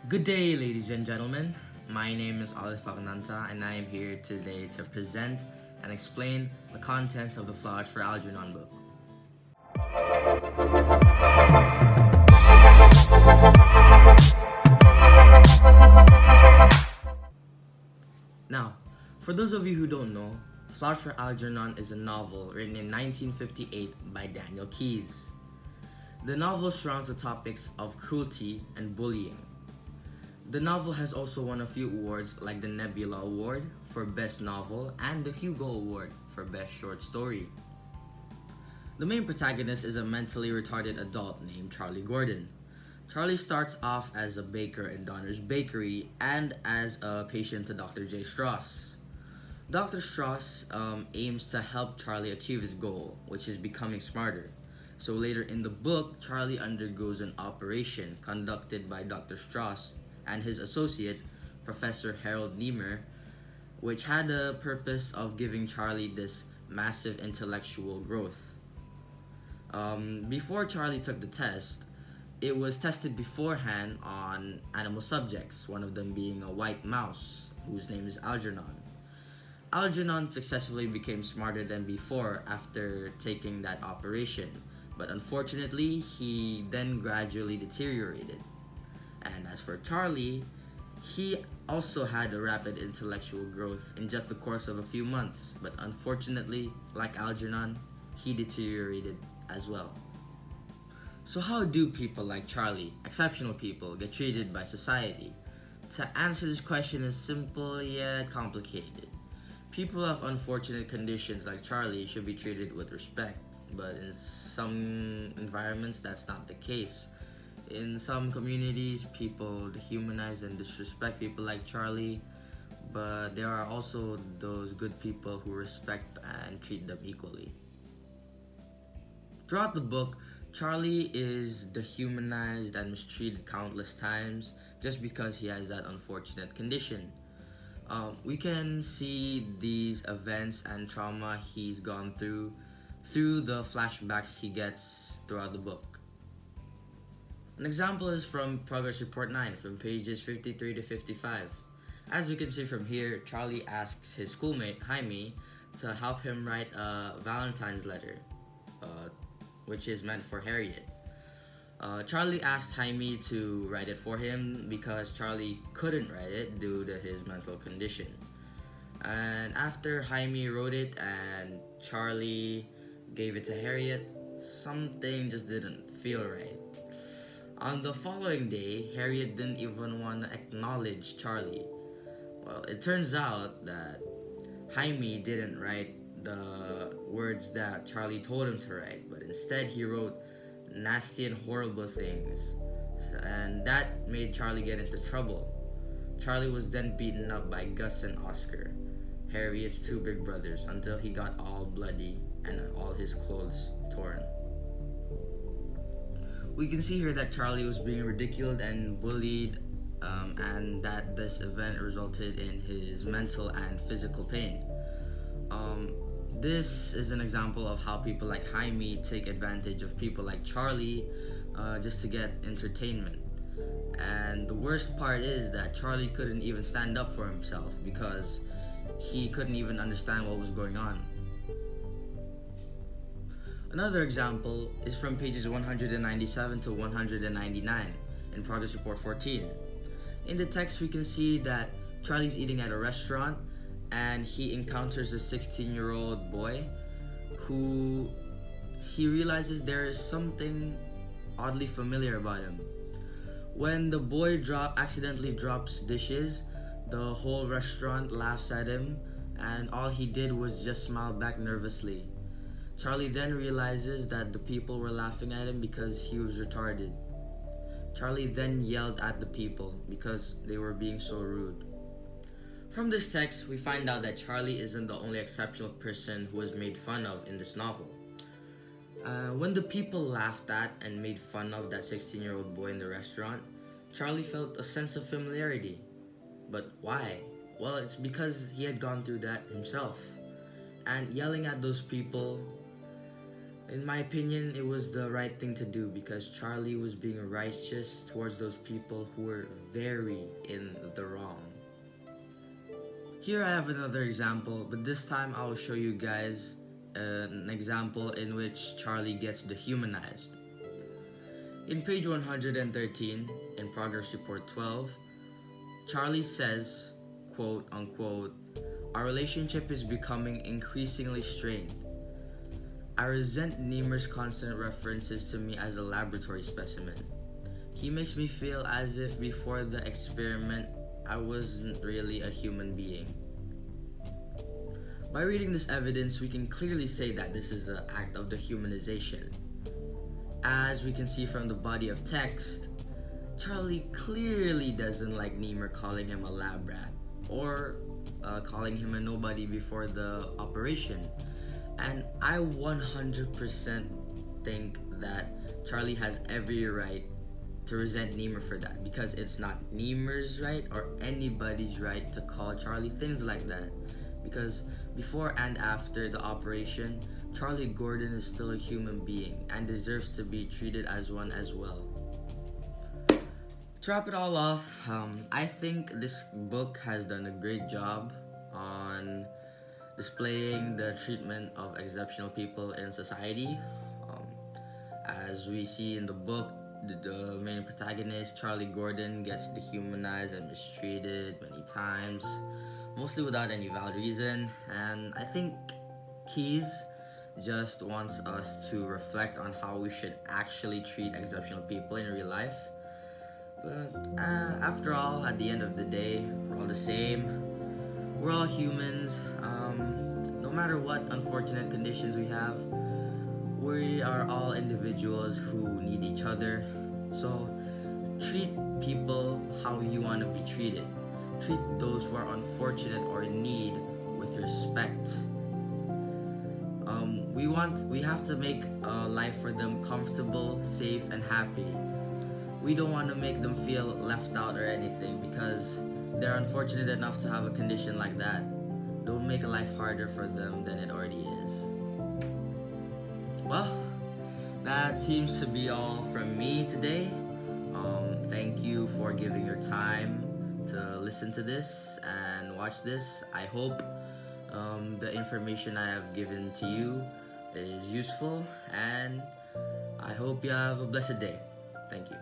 Good day, ladies and gentlemen. My name is Alief and I am here today to present and explain the contents of the Flowers for Algernon book. Now, for those of you who don't know, Flowers for Algernon is a novel written in 1958 by Daniel Keyes. The novel surrounds the topics of cruelty and bullying. The novel has also won a few awards like the Nebula Award for Best Novel and the Hugo Award for Best Short Story. The main protagonist is a mentally retarded adult named Charlie Gordon. Charlie starts off as a baker in Donner's Bakery and as a patient to Dr. J. Strauss. Dr. Strauss aims to help Charlie achieve his goal, which is becoming smarter. So later in the book, Charlie undergoes an operation conducted by Dr. Strauss and his associate, Professor Harold Niemer, which had the purpose of giving Charlie this massive intellectual growth. Before Charlie took the test, it was tested beforehand on animal subjects, one of them being a white mouse, whose name is Algernon. Algernon successfully became smarter than before after taking that operation, but unfortunately, he then gradually deteriorated. And as for Charlie, he also had a rapid intellectual growth in just the course of a few months, but unfortunately, like Algernon, he deteriorated as well. So how do people like Charlie, exceptional people, get treated by society? To answer this question is simple yet complicated. People of unfortunate conditions like Charlie should be treated with respect, but in some environments that's not the case. In some communities, people dehumanize and disrespect people like Charlie, but there are also those good people who respect and treat them equally. Throughout the book, Charlie is dehumanized and mistreated countless times just because he has that unfortunate condition. We can see these events and trauma he's gone through the flashbacks he gets throughout the book. An example is from Progress Report 9 from pages 53 to 55. As we can see from here, Charlie asks his schoolmate Jaime to help him write a Valentine's letter, which is meant for Harriet. Charlie asked Jaime to write it for him because Charlie couldn't write it due to his mental condition. And after Jaime wrote it and Charlie gave it to Harriet, something just didn't feel right. On the following day, Harriet didn't even want to acknowledge Charlie. Well, it turns out that Jaime didn't write the words that Charlie told him to write, but instead he wrote nasty and horrible things, and that made Charlie get into trouble. Charlie was then beaten up by Gus and Oscar, Harriet's two big brothers, until he got all bloody and all his clothes torn. We can see here that Charlie was being ridiculed and bullied, and that this event resulted in his mental and physical pain. This is an example of how people like Jaime take advantage of people like Charlie just to get entertainment. And the worst part is that Charlie couldn't even stand up for himself because he couldn't even understand what was going on. Another example is from pages 197 to 199 in Progress Report 14. In the text, we can see that Charlie's eating at a restaurant and he encounters a 16-year-old boy who he realizes there is something oddly familiar about him. When the boy accidentally drops dishes, the whole restaurant laughs at him, and all he did was just smile back nervously. Charlie then realizes that the people were laughing at him because he was retarded. Charlie then yelled at the people because they were being so rude. From this text, we find out that Charlie isn't the only exceptional person who was made fun of in this novel. When the people laughed at and made fun of that 16-year-old boy in the restaurant, Charlie felt a sense of familiarity. But why? Well, it's because he had gone through that himself. And yelling at those people In my opinion, it was the right thing to do because Charlie was being righteous towards those people who were very in the wrong. Here I have another example, but this time I will show you guys an example in which Charlie gets dehumanized. In page 113, in Progress Report 12, Charlie says, quote unquote, "Our relationship is becoming increasingly strained. I resent Niemer's constant references to me as a laboratory specimen. He makes me feel as if before the experiment, I wasn't really a human being." By reading this evidence, we can clearly say that this is an act of dehumanization. As we can see from the body of text, Charlie clearly doesn't like Niemer calling him a lab rat or calling him a nobody before the operation. And I 100% think that Charlie has every right to resent Niemer for that, because it's not Niemer's right or anybody's right to call Charlie things like that. Because before and after the operation, Charlie Gordon is still a human being and deserves to be treated as one as well. To wrap it all off, I think this book has done a great job on displaying the treatment of exceptional people in society. As we see in the book, the main protagonist, Charlie Gordon, gets dehumanized and mistreated many times, mostly without any valid reason. And I think Keys just wants us to reflect on how we should actually treat exceptional people in real life. But after all, at the end of the day, we're all the same. We're all humans. No matter what unfortunate conditions we have, we are all individuals who need each other. So treat people how you want to be treated. Treat those who are unfortunate or in need with respect. We have to make life for them comfortable, safe, and happy. We don't want to make them feel left out or anything because they're unfortunate enough to have a condition like that. Don't make life harder for them than it already is. Well, that seems to be all from me today. Thank you for giving your time to listen to this and watch this. I hope the information I have given to you is useful, and I hope you have a blessed day. Thank you.